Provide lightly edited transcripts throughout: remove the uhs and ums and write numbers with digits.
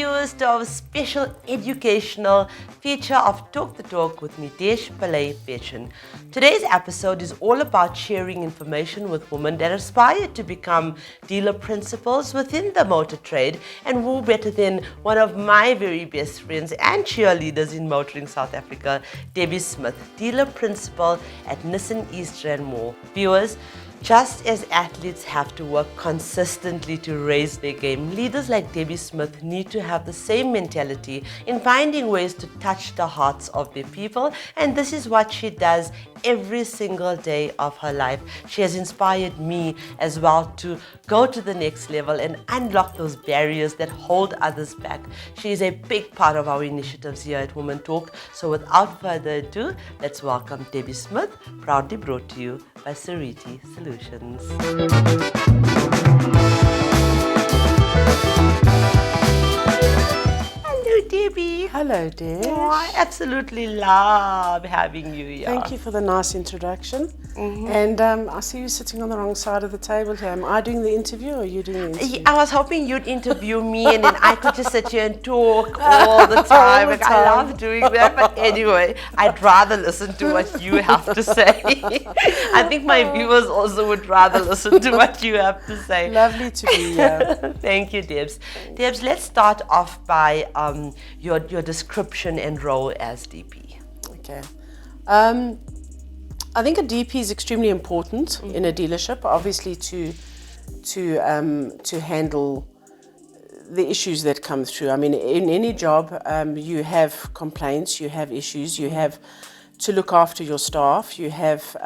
viewers to our special educational feature of Talk the Talk with Nitesh Pillai Bechin. Today's episode is all about sharing information with women that aspire to become dealer principals within the motor trade, and who better than one of my very best friends and cheerleaders in motoring South Africa, Debbie Smith, dealer principal at Nissan East Rand Mall. Viewers, just as athletes have to work consistently to raise their game, leaders like Debbie Smith need to have the same mentality in finding ways to touch the hearts of their people, and this is what she does every single day of her life. She has inspired me as well to go to the next level and unlock those barriers that hold others back. She is a big part of our initiatives here at Women Talk. So without further ado, let's welcome Debbie Smith, proudly brought to you by Sariti Solutions. Hello, Debbie. Hello, dear. Oh, I absolutely love having you here. Thank you for the nice introduction. And I see you sitting on the wrong side of the table here. Am I doing the interview or are you doing the interview? I was hoping you'd interview me and then I could just sit here and talk all the time. All the I time. love doing that. But anyway, I'd rather listen to what you have to say. I think my viewers also would rather listen to what you have to say. Lovely to be here. Thank you, Debs. Debs, let's start off by your description and role as DP. Okay. I think a DP is extremely important in a dealership, obviously to handle the issues that come through. I mean, in any job, you have complaints, you have issues, you have to look after your staff, you have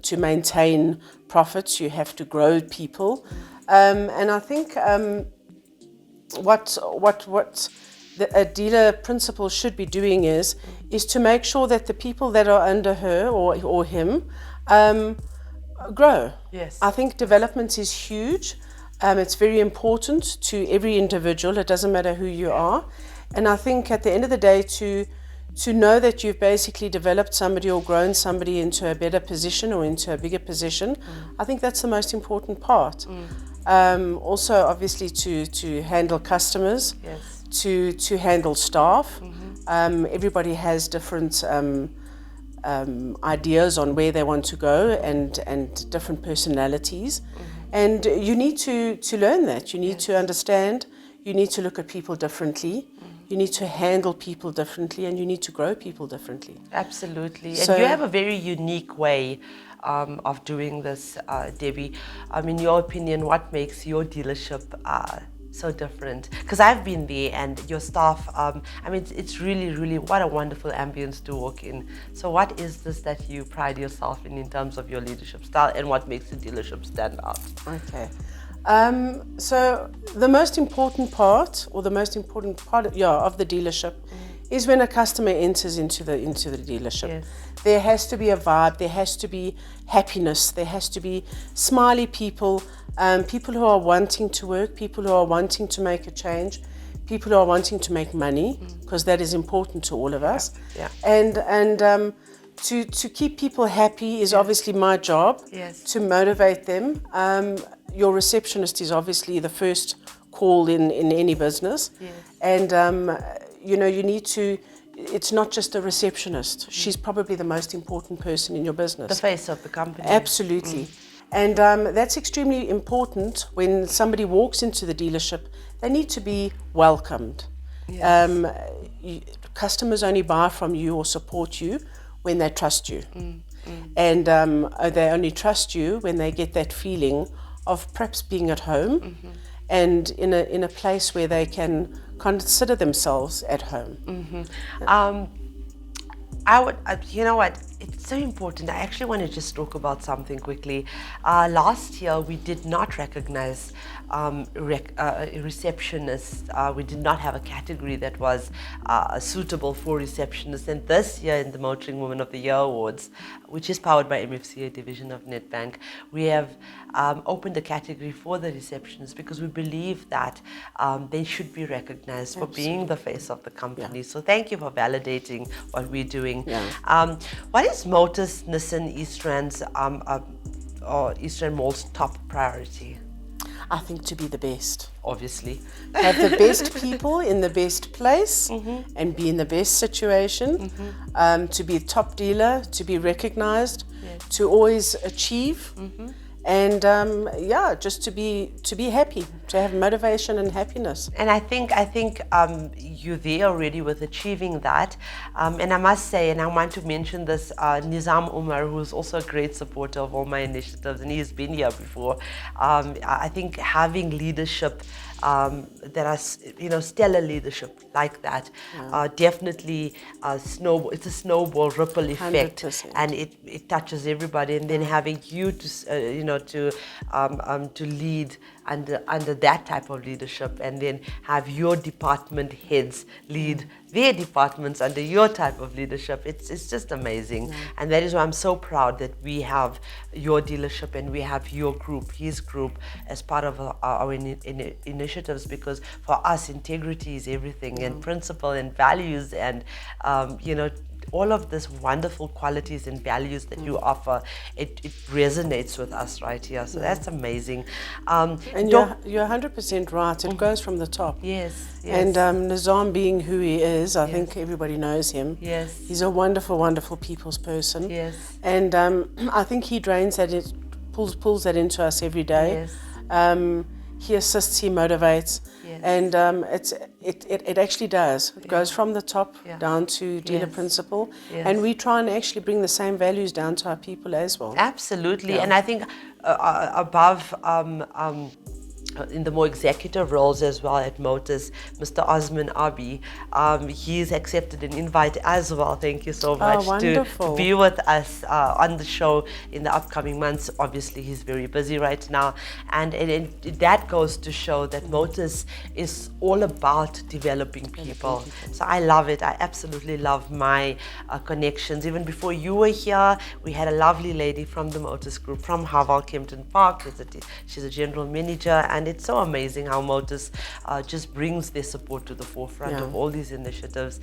to maintain profits, you have to grow people, and I think what a dealer principal should be doing is to make sure that the people that are under her or him grow. Yes. I think development is huge. It's very important to every individual. It doesn't matter who you are. And I think at the end of the day, to know that you've basically developed somebody or grown somebody into a better position or into a bigger position, I think that's the most important part. Also, obviously, to handle customers. Yes. To handle staff. Everybody has different ideas on where they want to go and different personalities. And you need to learn that. You need to understand. You need to look at people differently. You need to handle people differently, and you need to grow people differently. Absolutely. So, and you have a very unique way of doing this, Debbie. In your opinion, what makes your dealership so different? Because I've been there and your staff, it's really, really, what a wonderful ambience to walk in. So what is this that you pride yourself in terms of your leadership style, and what makes the dealership stand out? Okay. So the most important part of the dealership is when a customer enters into the dealership. Yes. There has to be a vibe, there has to be happiness, there has to be smiley people, people who are wanting to work, people who are wanting to make a change, people who are wanting to make money, because that is important to all of us. Yeah. And to keep people happy is obviously my job. Yes. To motivate them. Your receptionist is obviously the first call in any business. Yes. And you need to, it's not just a receptionist. She's probably the most important person in your business. The face of the company. Absolutely. And that's extremely important. When somebody walks into the dealership, they need to be welcomed. Yes. Customers only buy from you or support you when they trust you. And they only trust you when they get that feeling of perhaps being at home and in a place where they can consider themselves at home. You know what, it's so important. I actually want to just talk about something quickly. Last year we did not recognize receptionists. We did not have a category that was suitable for receptionists, and this year in the Motoring Woman of the Year Awards, which is powered by MFCA division of Nedbank, we have opened a category for the receptionists because we believe that they should be recognized for being the face of the company. So thank you for validating what we're doing. What is Motus, Nissan, East Rand's or East Rand Mall's top priority? I think to be the best. Obviously. Have the best people in the best place and be in the best situation, to be a top dealer, to be recognized, to always achieve, and just to be happy, to have motivation and happiness. And I think you're there already with achieving that. And I must say, and I want to mention this, Nizam Umar, who is also a great supporter of all my initiatives, and he's been here before. I think having leadership that are, stellar leadership like that, definitely snowball. It's a snowball ripple effect, 100%. and it touches everybody. And then having you to lead under that type of leadership, and then have your department heads lead their departments under your type of leadership. It's just amazing, and that is why I'm so proud that we have your dealership and we have your group, his group, as part of our initiatives, because for us integrity is everything, and principle and values, and all of these wonderful qualities and values that you offer, it resonates with us right here. So that's amazing. And you're 100% right. It goes from the top. Yes. And Nizam, being who he is, I think everybody knows him. Yes. He's a wonderful, wonderful people's person. Yes. And I think he drains that, pulls that into us every day. Yes. He assists, he motivates. Yes. And it actually does. It goes from the top down to dealer principal. Yes. And we try and actually bring the same values down to our people as well. Absolutely. And I think above in the more executive roles as well at Motus, Mr. Osman Abi, he's accepted an invite as well. Thank you so much to be with us on the show in the upcoming months. Obviously, he's very busy right now, and that goes to show that Motus is all about developing people. So I love it. I absolutely love my connections. Even before you were here, we had a lovely lady from the Motus Group from Haval Kempton Park. She's a general manager, and it's so amazing how Motus just brings their support to the forefront of all these initiatives.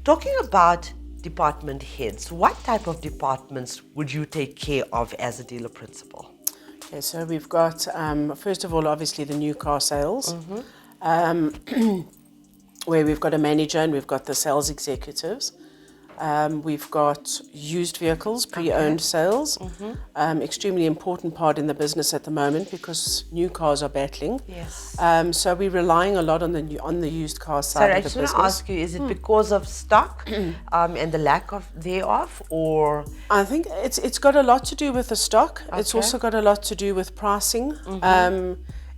Talking about department heads, what type of departments would you take care of as a dealer principal? Okay, so we've got, first of all, obviously the new car sales, where we've got a manager and we've got the sales executives. We've got used vehicles, pre-owned sales, extremely important part in the business at the moment because new cars are battling. Yes. So we're relying a lot on the used car side Sorry, of I the just business. want to ask you, is it because of stock and the lack of thereof, or? I think it's got a lot to do with the stock. It's also got a lot to do with pricing.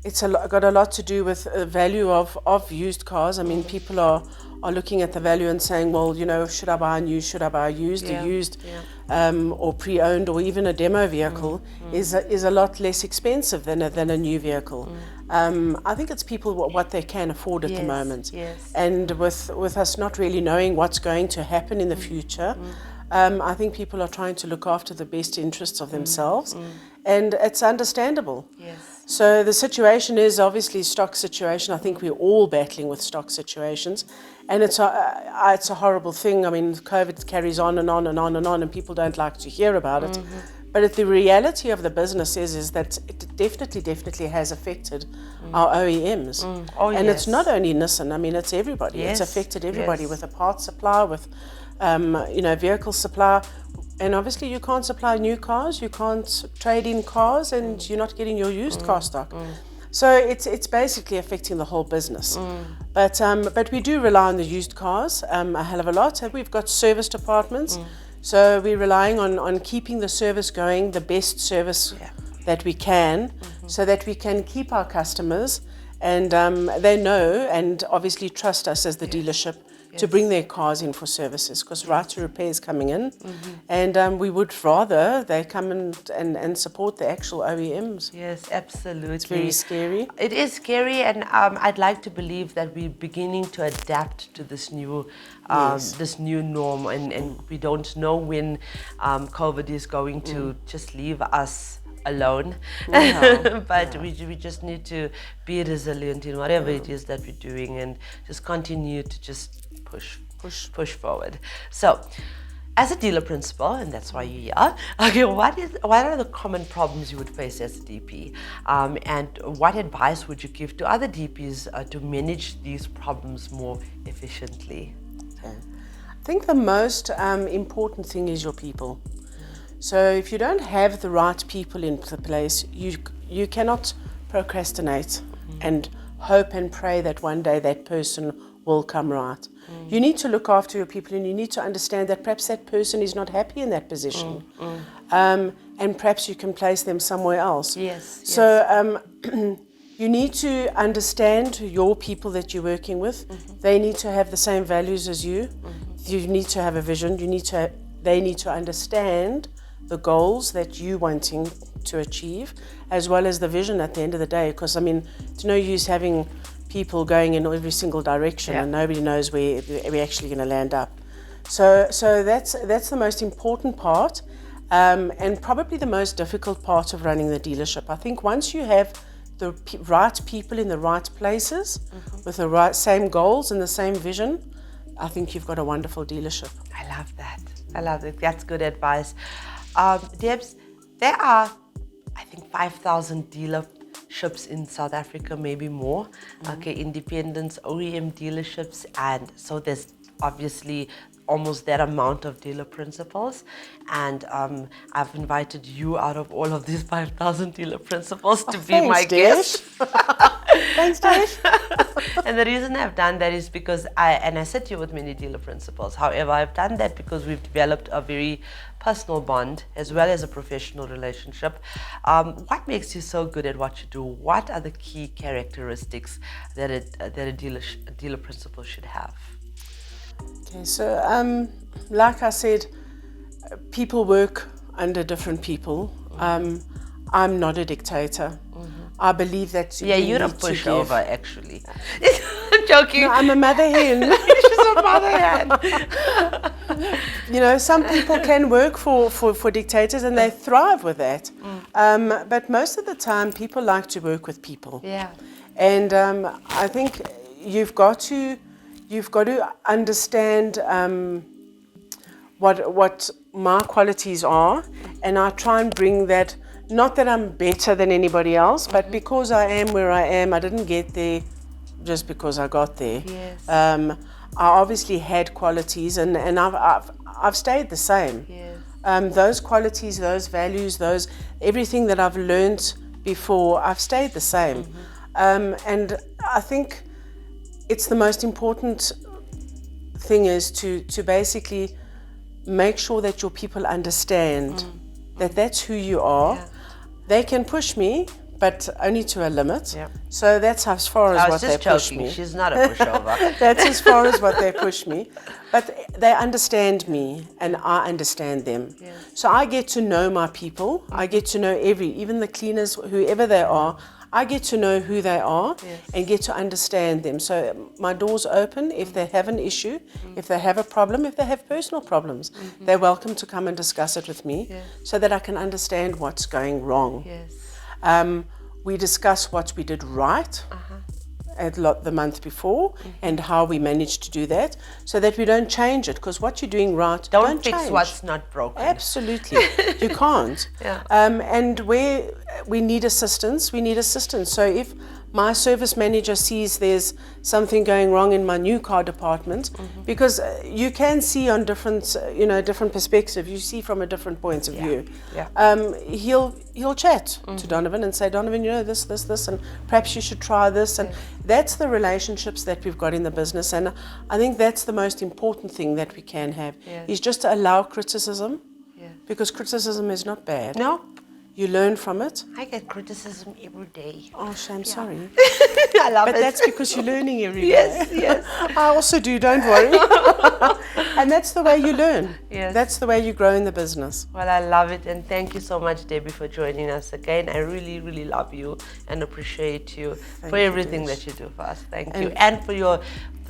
It's got a lot to do with the value of used cars. I mean, people are looking at the value and saying, well, should I buy new, should I buy used? A used or pre-owned or even a demo vehicle is a lot less expensive than a new vehicle. I think it's people what they can afford at the moment. Yes. And with us not really knowing what's going to happen in the future, I think people are trying to look after the best interests of themselves, and it's understandable. Yes. So the situation is obviously stock situation. I think we're all battling with stock situations, and it's a horrible thing. I mean, COVID carries on and on and on and on, and people don't like to hear about it. But the reality of the business is that it definitely has affected our OEMs. And it's not only Nissan. I mean, it's everybody. Yes. It's affected everybody with a parts supply, with vehicle supply. And obviously you can't supply new cars, you can't trade in cars, and you're not getting your used car stock. So it's basically affecting the whole business. But we do rely on the used cars a hell of a lot. And we've got service departments. So we're relying on keeping the service going, the best service that we can, so that we can keep our customers, and they know and obviously trust us as the dealership to bring their cars in for services, because right to repair is coming in, and we would rather they come and support the actual OEMs. Yes, absolutely. It's very scary. It is scary, and I'd like to believe that we're beginning to adapt to this new norm, and we don't know when COVID is going to just leave us alone. But we just need to be resilient in whatever it is that we're doing, and just continue to just push forward. So As a dealer principal, and that's why you're here, okay, what are the common problems you would face as a DP? And what advice would you give to other DPs to manage these problems more efficiently? Okay. I think the most important thing is your people. So if you don't have the right people in the place, you cannot procrastinate and hope and pray that one day that person will come right. You need to look after your people, and you need to understand that perhaps that person is not happy in that position. And perhaps you can place them somewhere else. Yes. So you need to understand your people that you're working with. They need to have the same values as you. You need to have a vision. They need to understand the goals that you're wanting to achieve, as well as the vision at the end of the day. Because, I mean, it's no use having people going in every single direction and nobody knows where we're actually going to land up. So that's the most important part, and probably the most difficult part of running the dealership. I think once you have the right people in the right places with the right same goals and the same vision, I think you've got a wonderful dealership. I love that. I love it. That's good advice. Debs, there are, I think, 5,000 dealerships in South Africa, maybe more. Okay, independents, OEM dealerships, and so there's obviously almost that amount of dealer principals. And I've invited you out of all of these 5,000 dealer principals to be my guest. Thanks, Dash. And the reason I've done that is because I sit here with many dealer principals. However, I've done that because we've developed a very personal bond as well as a professional relationship. What makes you so good at what you do? What are the key characteristics that a dealer principal should have? Okay, so like I said, people work under different people. I'm not a dictator. I believe that you're a pushover, actually. I'm joking. No, I'm a mother hen. She's a mother hen. You know, some people can work for dictators and they thrive with that. But most of the time, people like to work with people. Yeah. And I think you've got to understand what my qualities are, and I try and bring that. Not that I'm better than anybody else, but because I am where I am, I didn't get there just because I got there. Yes. I obviously had qualities, and I've stayed the same. Yes. Those qualities, those values, everything that I've learned before, I've stayed the same. And I think it's the most important thing is to basically make sure that your people understand that that's who you are. Yeah. They can push me, but only to a limit. Yeah. So that's as far as what they push me. She's not a pushover. That's as far as what they push me. But they understand me and I understand them. Yeah. So I get to know my people. I get to know even the cleaners, whoever they are, I get to know who they are and get to understand them. So my door's open if they have an issue, if they have a problem, if they have personal problems. They're welcome to come and discuss it with me so that I can understand what's going wrong. Yes. We discuss what we did right the month before and how we managed to do that so that we don't change it, because what you're doing right, don't fix change. What's not broken. Absolutely. You can't. Yeah. And where we need assistance, we need assistance. So if my service manager sees there's something going wrong in my new car department, because you can see on different perspectives, you see from a different point of view. Yeah. He'll chat to Donovan and say, Donovan, this, and perhaps you should try this. And that's the relationships that we've got in the business. And I think that's the most important thing that we can have, is just to allow criticism, because criticism is not bad. No. You learn from it. I get criticism every day. Oh, I'm sorry. I love it. But that's because you're learning every day. Yes. I also do, don't worry. And that's the way you learn. Yes. That's the way you grow in the business. Well, I love it. And thank you so much, Debbie, for joining us again. I really, really love you and appreciate you for everything that you do for us. Thank you. And for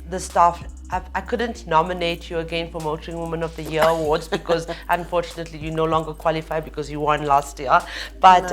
the staff I couldn't nominate you again for Motoring Woman of the Year awards because unfortunately you no longer qualify because you won last year. But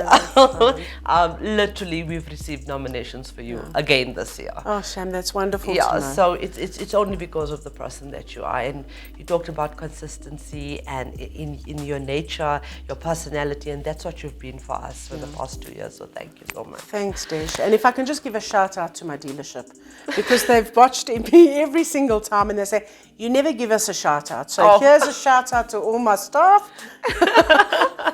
literally we've received nominations for you again this year. Oh, Sham, that's wonderful to Yeah, know. so it's only because of the person that you are, and you talked about consistency and in your nature, your personality, and that's what you've been for us for the past 2 years. So thank you so much. Thanks, Desh. And if I can just give a shout out to my dealership, because they've watched me every single time and they say, you never give us a shout out. So here's a shout out to all my staff.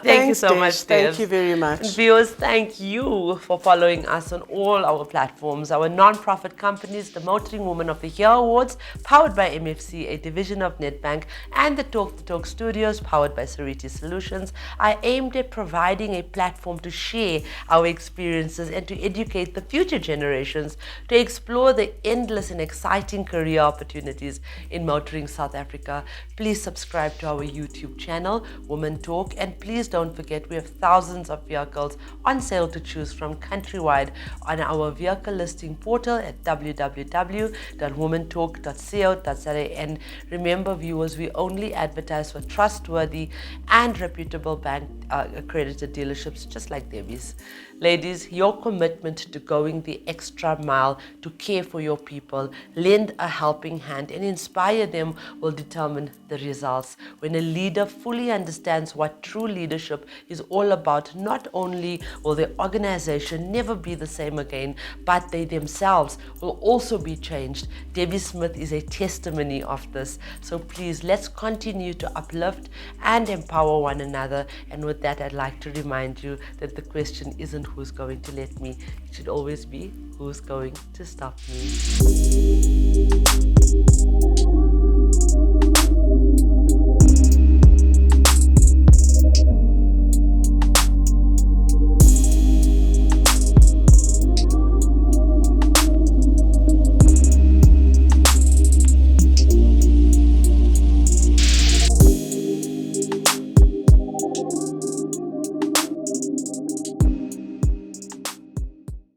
Thank you so much, Dev. Thank you very much. Viewers, thank you for following us on all our platforms. Our non-profit companies, the Motoring Woman of the Year Awards, powered by MFC, a division of Nedbank, and the Talk the Talk Studios, powered by Sariti Solutions, are aimed at providing a platform to share our experiences and to educate the future generations to explore the endless and exciting career opportunities in motoring South Africa. Please subscribe to our YouTube channel, Woman Talk, and please don't forget we have thousands of vehicles on sale to choose from countrywide on our vehicle listing portal at www.womantalk.co.za. And remember, viewers, we only advertise for trustworthy and reputable bank accredited dealerships just like Debbie's. Ladies, your commitment to going the extra mile to care for your people, lend a helping hand and inspire them will determine the results. When a leader fully understands what true leadership is all about, not only will their organization never be the same again, but they themselves will also be changed. Debbie Smith is a testimony of this. So please, let's continue to uplift and empower one another. And with that, I'd like to remind you that the question isn't who's going to let me. It should always be who's going to stop me.